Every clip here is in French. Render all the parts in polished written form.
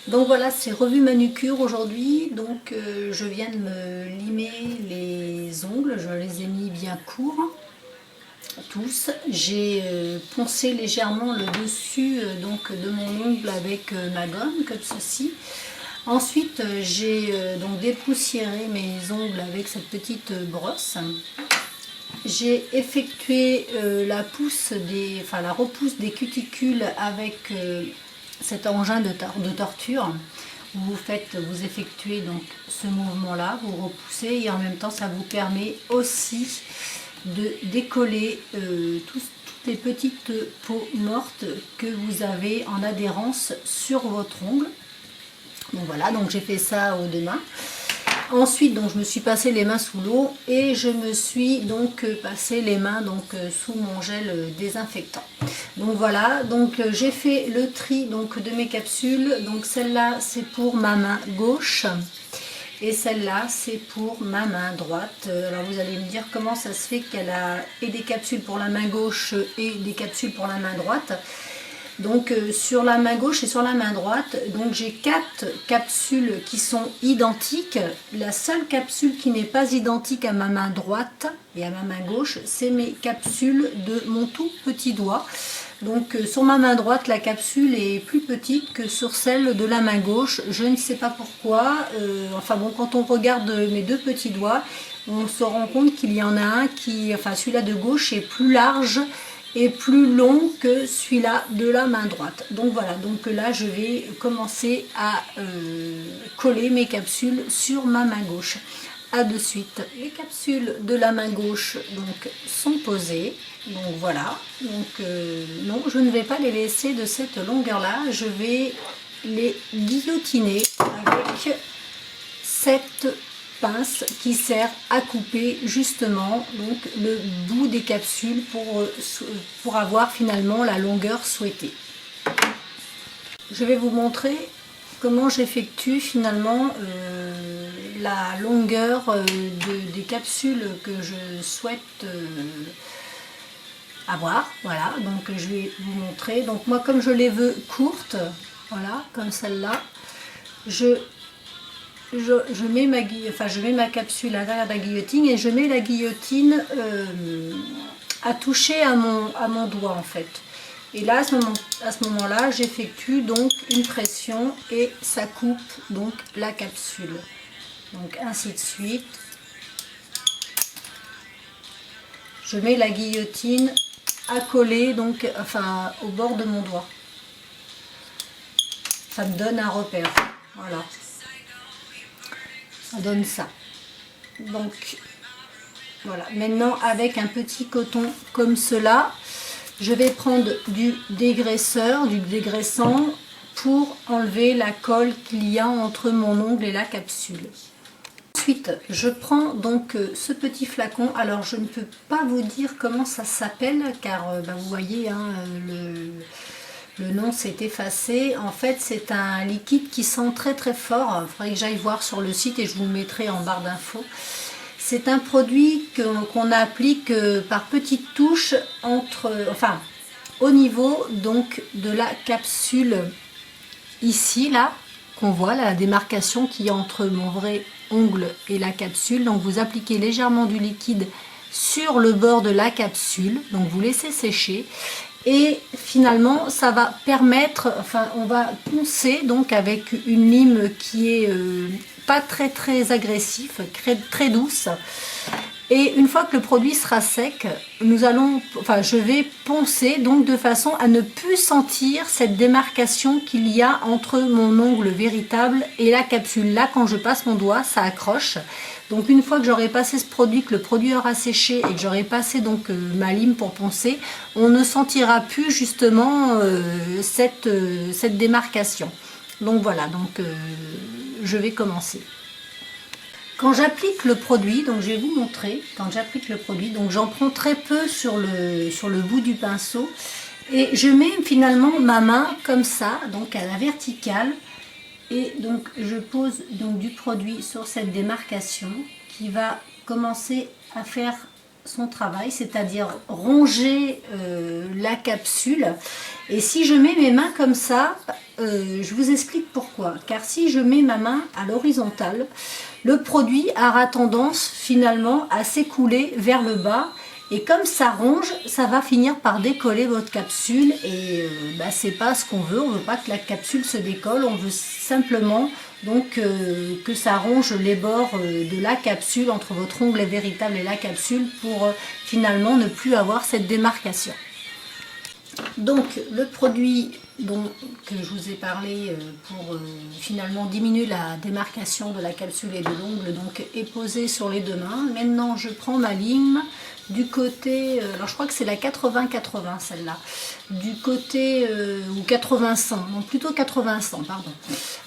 Donc voilà, c'est revue manucure aujourd'hui. Donc je viens de me limer les ongles, je les ai mis bien courts, tous. J'ai poncé légèrement le dessus donc de mon ongle avec ma gomme, comme ceci. Ensuite, j'ai donc dépoussiéré mes ongles avec cette petite brosse. J'ai effectué la repousse des cuticules avec cet engin de torture. Vous effectuez donc ce mouvement-là, vous repoussez et en même temps ça vous permet aussi de décoller toutes les petites peaux mortes que vous avez en adhérence sur votre ongle. Donc voilà, donc j'ai fait ça aux deux mains. Ensuite, donc, je me suis passé les mains sous l'eau et je me suis donc passé les mains sous mon gel désinfectant. Donc voilà, donc j'ai fait le tri donc, de mes capsules. Donc celle-là, c'est pour ma main gauche et celle-là, c'est pour ma main droite. Alors vous allez me dire comment ça se fait qu'elle a et des capsules pour la main gauche et des capsules pour la main droite. Donc sur la main gauche et sur la main droite, donc j'ai 4 capsules qui sont identiques. La seule capsule qui n'est pas identique à ma main droite et à ma main gauche, c'est mes capsules de mon tout petit doigt. Donc sur ma main droite, la capsule est plus petite que sur celle de la main gauche. Je ne sais pas pourquoi. Enfin bon, quand on regarde mes deux petits doigts, on se rend compte qu'il y en a un qui, enfin celui-là de gauche est plus large et plus long que celui-là de la main droite. Donc voilà, donc là je vais commencer à coller mes capsules sur ma main gauche. A de suite. Les capsules de la main gauche donc sont posées. Donc voilà. Donc non, je ne vais pas les laisser de cette longueur-là. Je vais les guillotiner avec cette pince qui sert à couper justement donc le bout des capsules pour avoir finalement la longueur souhaitée. Je vais vous montrer comment j'effectue finalement la longueur des capsules que je souhaite avoir. Voilà, donc je vais vous montrer. Donc moi, comme je les veux courtes, voilà, comme celle-là, je mets ma capsule à l'intérieur de la guillotine et je mets la guillotine à toucher à mon doigt en fait. Et là, à ce moment-là, j'effectue donc une pression et ça coupe donc la capsule. Donc ainsi de suite. Je mets la guillotine à coller donc, enfin, au bord de mon doigt. Ça me donne un repère. Voilà. Ça donne ça. Donc voilà. Maintenant, avec un petit coton comme cela, je vais prendre du dégraisseur, du dégraissant pour enlever la colle qu'il y a entre mon ongle et la capsule. Ensuite, je prends donc ce petit flacon. Alors, je ne peux pas vous dire comment ça s'appelle car vous voyez, hein, le nom s'est effacé. En fait, c'est un liquide qui sent très très fort. Il faudrait que j'aille voir sur le site et je vous le mettrai en barre d'infos. C'est un produit qu'on applique par petites touches au niveau donc de la capsule ici, là, qu'on voit, la démarcation qui est entre mon vrai ongle et la capsule. Donc vous appliquez légèrement du liquide sur le bord de la capsule, donc vous laissez sécher. Et finalement, ça va permettre, on va poncer donc avec une lime qui est pas très agressif, très douce. Et une fois que le produit sera sec, je vais poncer donc de façon à ne plus sentir cette démarcation qu'il y a entre mon ongle véritable et la capsule. Là, quand je passe mon doigt, ça accroche. Donc une fois que j'aurai passé ce produit, que le produit aura séché et que j'aurai passé donc ma lime pour poncer, on ne sentira plus justement cette démarcation. Donc voilà, je vais commencer. Quand j'applique le produit, donc je vais vous montrer, quand j'applique le produit, donc j'en prends très peu sur le bout du pinceau et je mets finalement ma main comme ça, donc à la verticale, et donc je pose donc du produit sur cette démarcation qui va commencer à faire son travail, c'est-à-dire ronger la capsule. Et si je mets mes mains comme ça, je vous explique pourquoi. Car si je mets ma main à l'horizontale, le produit aura tendance finalement à s'écouler vers le bas. Et comme ça ronge, ça va finir par décoller votre capsule. Et c'est pas ce qu'on veut. On veut pas que la capsule se décolle. On veut simplement donc que ça ronge les bords de la capsule entre votre ongle véritable et la capsule pour finalement ne plus avoir cette démarcation. Donc le produit que je vous ai parlé pour finalement diminuer la démarcation de la capsule et de l'ongle est posé sur les deux mains. Maintenant je prends ma lime du côté, alors je crois que c'est la 80-80 celle-là, du côté, ou 80-100, non plutôt 80-100 pardon.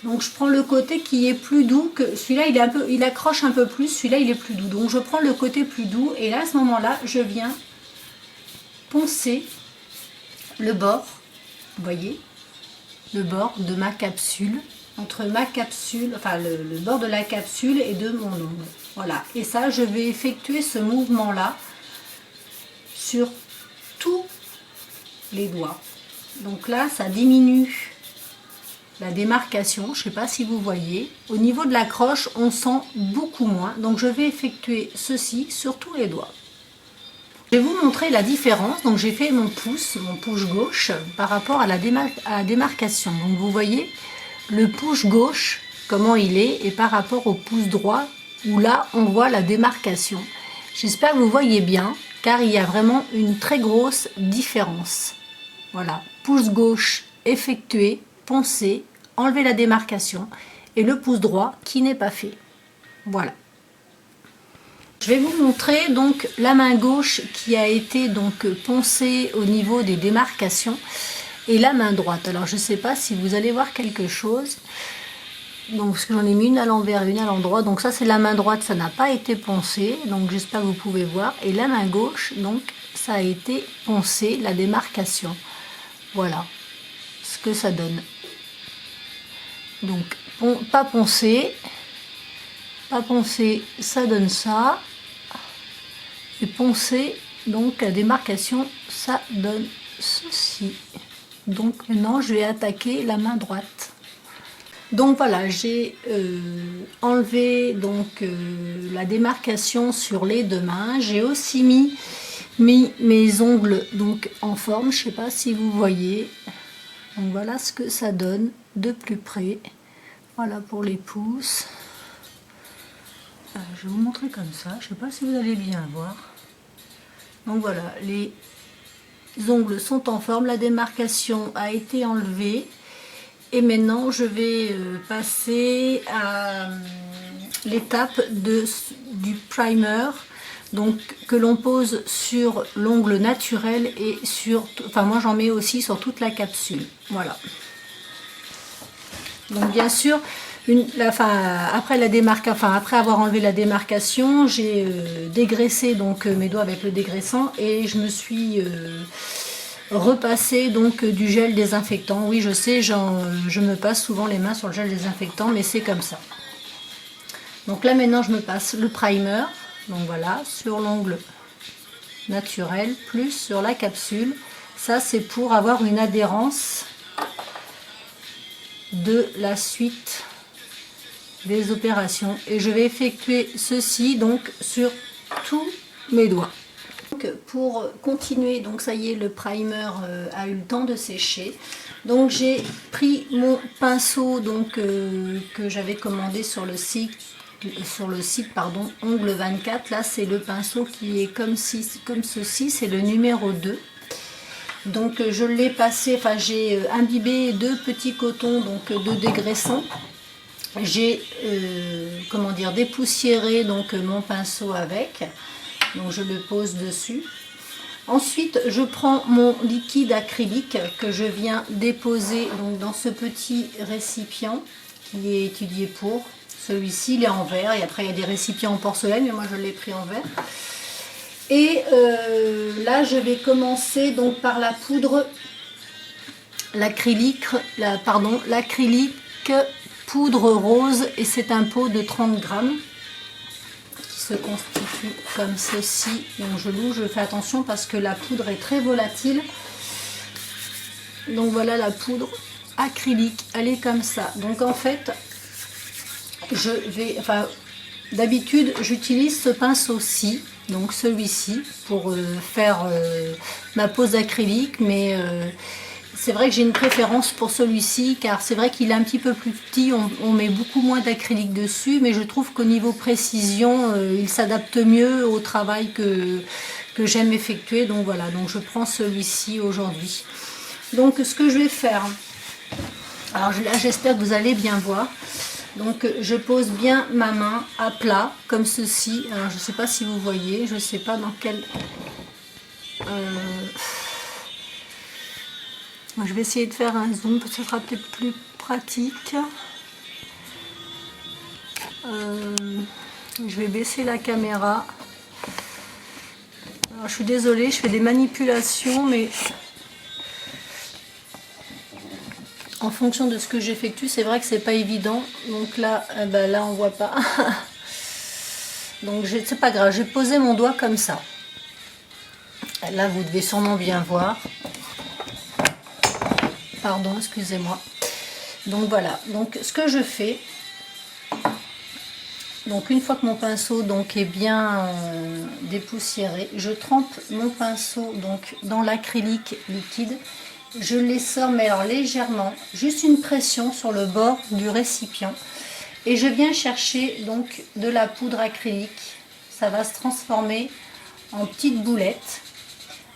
Donc je prends le côté qui est plus doux, que celui-là il accroche un peu plus, celui-là il est plus doux. Donc je prends le côté plus doux et là à ce moment-là je viens poncer le bord, vous voyez, le bord de ma capsule, entre ma capsule, enfin le bord de la capsule et de mon ongle. Voilà, et ça je vais effectuer ce mouvement-là sur tous les doigts. Donc là, ça diminue la démarcation, je ne sais pas si vous voyez. Au niveau de la croche, on sent beaucoup moins. Donc je vais effectuer ceci sur tous les doigts. Je vais vous montrer la différence. Donc j'ai fait mon pouce gauche par rapport à la démarcation. Donc vous voyez le pouce gauche, comment il est, et par rapport au pouce droit, où là on voit la démarcation. J'espère que vous voyez bien, car il y a vraiment une très grosse différence. Voilà, pouce gauche effectué, poncé, enlever la démarcation, et le pouce droit qui n'est pas fait. Voilà. Je vais vous montrer donc la main gauche qui a été donc poncée au niveau des démarcations et la main droite. Alors je ne sais pas si vous allez voir quelque chose. Donc parce que j'en ai mis une à l'envers et une à l'endroit. Donc ça c'est la main droite, ça n'a pas été poncé. Donc j'espère que vous pouvez voir. Et la main gauche, donc ça a été poncé, la démarcation. Voilà ce que ça donne. Donc pas poncé, ça donne ça. Et poncé, donc la démarcation, ça donne ceci. Donc maintenant je vais attaquer la main droite. Donc voilà, j'ai enlevé donc la démarcation sur les deux mains. J'ai aussi mis mes ongles donc en forme. Je ne sais pas si vous voyez. Donc voilà ce que ça donne de plus près. Voilà pour les pouces. Je vais vous montrer comme ça, je ne sais pas si vous allez bien voir. Donc voilà, les ongles sont en forme, la démarcation a été enlevée. Et maintenant je vais passer à l'étape du primer, donc que l'on pose sur l'ongle naturel et sur, enfin moi j'en mets aussi sur toute la capsule. Voilà. Donc bien sûr, après avoir enlevé la démarcation, j'ai dégraissé donc mes doigts avec le dégraissant et je me suis repassé donc du gel désinfectant. Oui, je sais, je me passe souvent les mains sur le gel désinfectant, mais c'est comme ça. Donc là maintenant, je me passe le primer. Donc voilà, sur l'ongle naturel plus sur la capsule. Ça, c'est pour avoir une adhérence de la suite des opérations et je vais effectuer ceci donc sur tous mes doigts. Donc, pour continuer, donc ça y est, le primer a eu le temps de sécher. Donc j'ai pris mon pinceau donc que j'avais commandé sur le site pardon, Ongle 24. Là c'est le pinceau qui est comme ceci, c'est le numéro 2. Donc je l'ai passé, enfin j'ai imbibé 2 petits cotons donc de dégraissant. J'ai dépoussiéré donc mon pinceau avec, donc je le pose dessus. Ensuite je prends mon liquide acrylique que je viens déposer donc dans ce petit récipient qui est étudié pour. Celui-ci il est en verre et après il y a des récipients en porcelaine mais moi je l'ai pris en verre. Et là je vais commencer donc par la poudre, l'acrylique poudre rose, et c'est un pot de 30 grammes qui se constitue comme ceci. Donc je loue, je fais attention parce que la poudre est très volatile. Donc voilà la poudre acrylique, elle est comme ça. Donc en fait, d'habitude j'utilise ce pinceau-ci, donc celui-ci, pour faire ma pose d'acrylique, mais c'est vrai que j'ai une préférence pour celui-ci, car c'est vrai qu'il est un petit peu plus petit, on met beaucoup moins d'acrylique dessus, mais je trouve qu'au niveau précision, il s'adapte mieux au travail que j'aime effectuer. Donc voilà, donc je prends celui-ci aujourd'hui. Donc ce que je vais faire, alors là j'espère que vous allez bien voir. Donc je pose bien ma main à plat, comme ceci. Alors je ne sais pas si vous voyez, je ne sais pas dans quel... Je vais essayer de faire un zoom, ce sera peut-être plus pratique. Je vais baisser la caméra. Alors, je suis désolée, je fais des manipulations, mais en fonction de ce que j'effectue, c'est vrai que c'est pas évident. Donc là, là on voit pas. Donc c'est pas grave, j'ai posé mon doigt comme ça. Là, vous devez sûrement bien voir. Pardon, excusez-moi. Donc voilà, donc ce que je fais, donc une fois que mon pinceau donc est bien dépoussiéré, je trempe mon pinceau donc dans l'acrylique liquide. Je l'essore, mais alors légèrement, juste une pression sur le bord du récipient. Et je viens chercher donc de la poudre acrylique. Ça va se transformer en petites boulettes.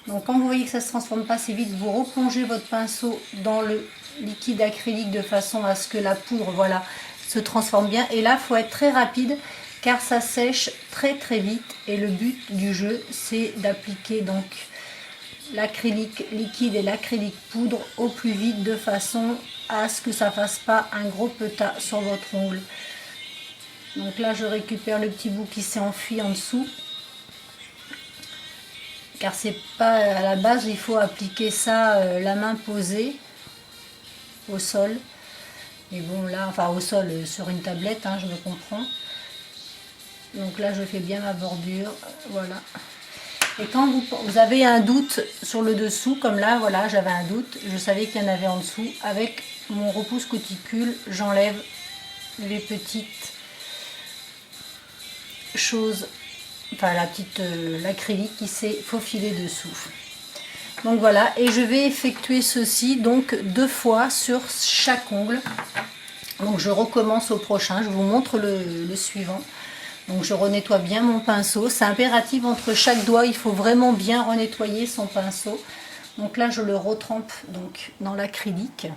Donc quand vous voyez que ça ne se transforme pas assez vite, vous replongez votre pinceau dans le liquide acrylique de façon à ce que la poudre, voilà, se transforme bien. Et là, il faut être très rapide car ça sèche très très vite. Et le but du jeu, c'est d'appliquer donc l'acrylique liquide et l'acrylique poudre au plus vite de façon à ce que ça ne fasse pas un gros petas sur votre ongle. Donc là, je récupère le petit bout qui s'est enfui en dessous. Car c'est pas à la base, il faut appliquer ça la main posée au sol. Mais bon là, enfin au sol sur une tablette, hein, je me comprends. Donc là je fais bien ma bordure, voilà. Et quand vous avez un doute sur le dessous, comme là, voilà, j'avais un doute, je savais qu'il y en avait en dessous. Avec mon repousse cuticule, j'enlève les petites choses. Enfin l'acrylique qui s'est faufilé dessous. Donc voilà, et je vais effectuer ceci donc 2 fois sur chaque ongle. Donc je recommence au prochain, je vous montre le suivant. Donc je renettoie bien mon pinceau, c'est impératif entre chaque doigt, il faut vraiment bien renettoyer son pinceau. Donc là je le retrempe donc dans l'acrylique.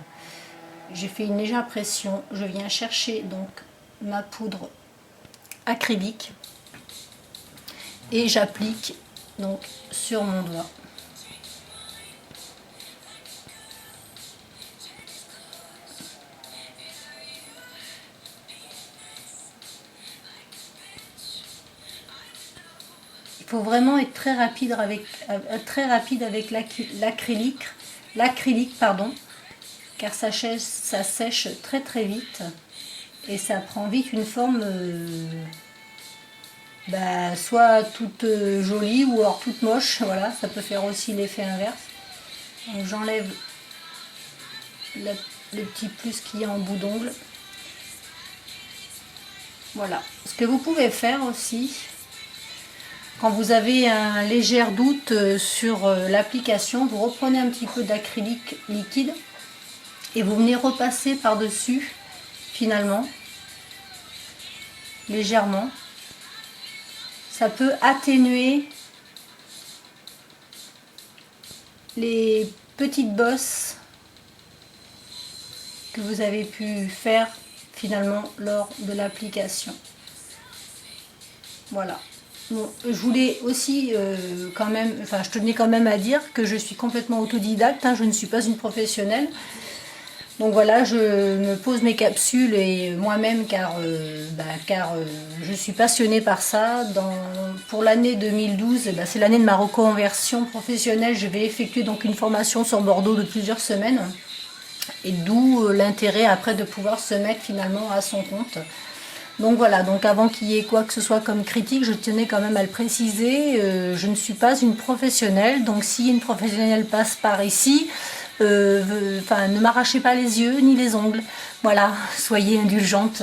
J'ai fait une légère pression, je viens chercher donc ma poudre acrylique. Et j'applique donc sur mon doigt. Il faut vraiment être très rapide avec l'acrylique, pardon, car ça sèche très très vite et ça prend vite une forme soit toute jolie ou alors toute moche, voilà, ça peut faire aussi l'effet inverse. Donc j'enlève le petit plus qu'il y a en bout d'ongle. Voilà, ce que vous pouvez faire aussi, quand vous avez un léger doute sur l'application, vous reprenez un petit peu d'acrylique liquide et vous venez repasser par-dessus finalement, légèrement. Ça peut atténuer les petites bosses que vous avez pu faire finalement lors de l'application. Voilà. Bon, je voulais aussi quand même, enfin je tenais quand même à dire que je suis complètement autodidacte, hein, je ne suis pas une professionnelle. Donc voilà, je me pose mes capsules et moi-même car je suis passionnée par ça. Pour l'année 2012, c'est l'année de ma reconversion professionnelle. Je vais effectuer donc une formation sur Bordeaux de plusieurs semaines. Et d'où l'intérêt après de pouvoir se mettre finalement à son compte. Donc voilà, donc avant qu'il y ait quoi que ce soit comme critique, je tenais quand même à le préciser, je ne suis pas une professionnelle, donc si une professionnelle passe par ici, ne m'arrachez pas les yeux ni les ongles, voilà, soyez indulgente.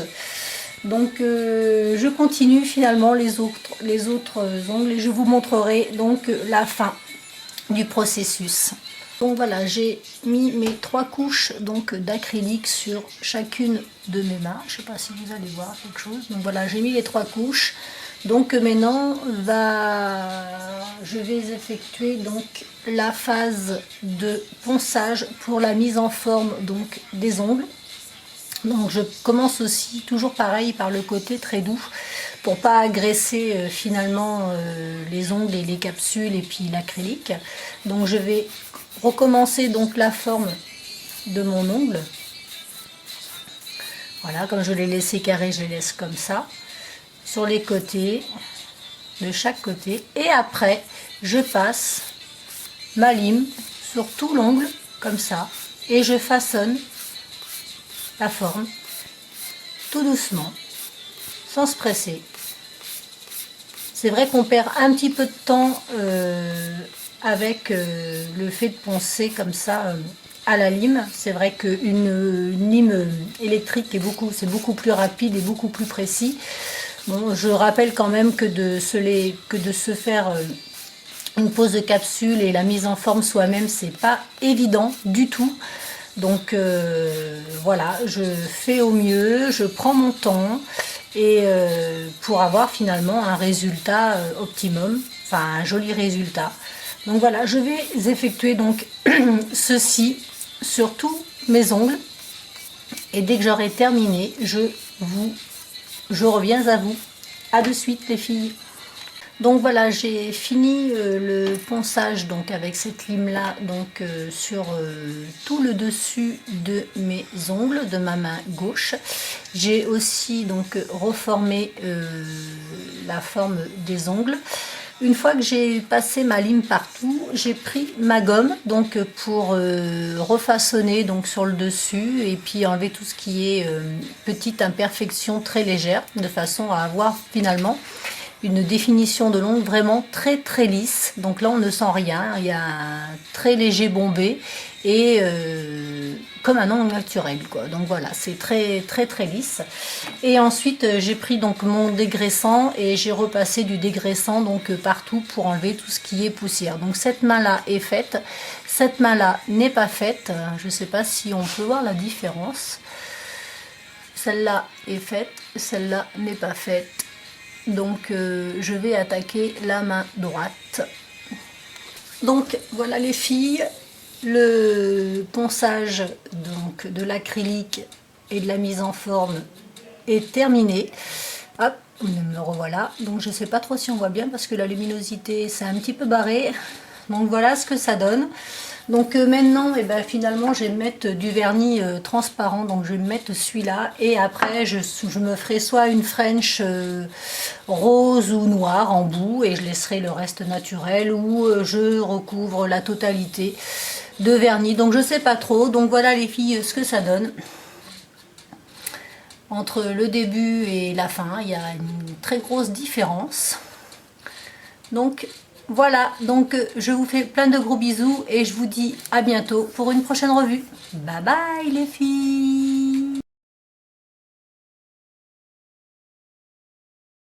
Donc je continue finalement les autres ongles et je vous montrerai donc la fin du processus. Donc voilà, j'ai mis mes 3 couches donc d'acrylique sur chacune de mes mains. Je ne sais pas si vous allez voir quelque chose. Donc voilà, j'ai mis les 3 couches. Donc maintenant, je vais effectuer donc la phase de ponçage pour la mise en forme donc des ongles. Donc je commence aussi toujours pareil par le côté très doux pour pas agresser finalement les ongles et les capsules et puis l'acrylique. Donc je vais recommencer donc la forme de mon ongle. Voilà, comme je l'ai laissé carré, je les laisse comme ça sur les côtés, de chaque côté, et après je passe ma lime sur tout l'ongle comme ça et je façonne la forme tout doucement, sans se presser. C'est vrai qu'on perd un petit peu de temps avec le fait de poncer comme ça à la lime. C'est vrai qu'une lime électrique c'est beaucoup plus rapide et beaucoup plus précis. Bon, je rappelle quand même que de se faire une pose de capsule et la mise en forme soi-même, c'est pas évident du tout. Donc voilà, je fais au mieux, je prends mon temps et pour avoir finalement un résultat optimum, enfin un joli résultat. Donc voilà, je vais effectuer donc ceci sur tous mes ongles et dès que j'aurai terminé, je reviens à vous. À de suite les filles. Donc voilà, j'ai fini le ponçage donc avec cette lime là donc sur tout le dessus de mes ongles de ma main gauche. J'ai aussi donc reformé la forme des ongles. Une fois que j'ai passé ma lime partout, j'ai pris ma gomme donc pour refaçonner donc sur le dessus et puis enlever tout ce qui est petite imperfection très légère, de façon à avoir finalement une définition de l'ongle vraiment très très lisse. Donc là on ne sent rien, il y a un très léger bombé et comme un ongle naturel quoi. Donc voilà, c'est très très très lisse. Et ensuite j'ai pris donc mon dégraissant et j'ai repassé du dégraissant donc partout pour enlever tout ce qui est poussière. Donc cette main là est faite, cette main là n'est pas faite. Je ne sais pas si on peut voir la différence. Celle-là est faite, celle-là n'est pas faite. Donc je vais attaquer la main droite. Donc voilà les filles, le ponçage donc de l'acrylique et de la mise en forme est terminé. Hop, me revoilà. Donc je sais pas trop si on voit bien parce que la luminosité c'est un petit peu barré. Donc voilà ce que ça donne. Donc maintenant, finalement, je vais mettre du vernis transparent. Donc je vais mettre celui-là. Et après, je me ferai soit une French rose ou noire en bout. Et je laisserai le reste naturel. Ou je recouvre la totalité de vernis. Donc je sais pas trop. Donc voilà les filles, ce que ça donne. Entre le début et la fin, il y a une très grosse différence. Donc voilà, donc je vous fais plein de gros bisous et je vous dis à bientôt pour une prochaine revue. Bye bye les filles!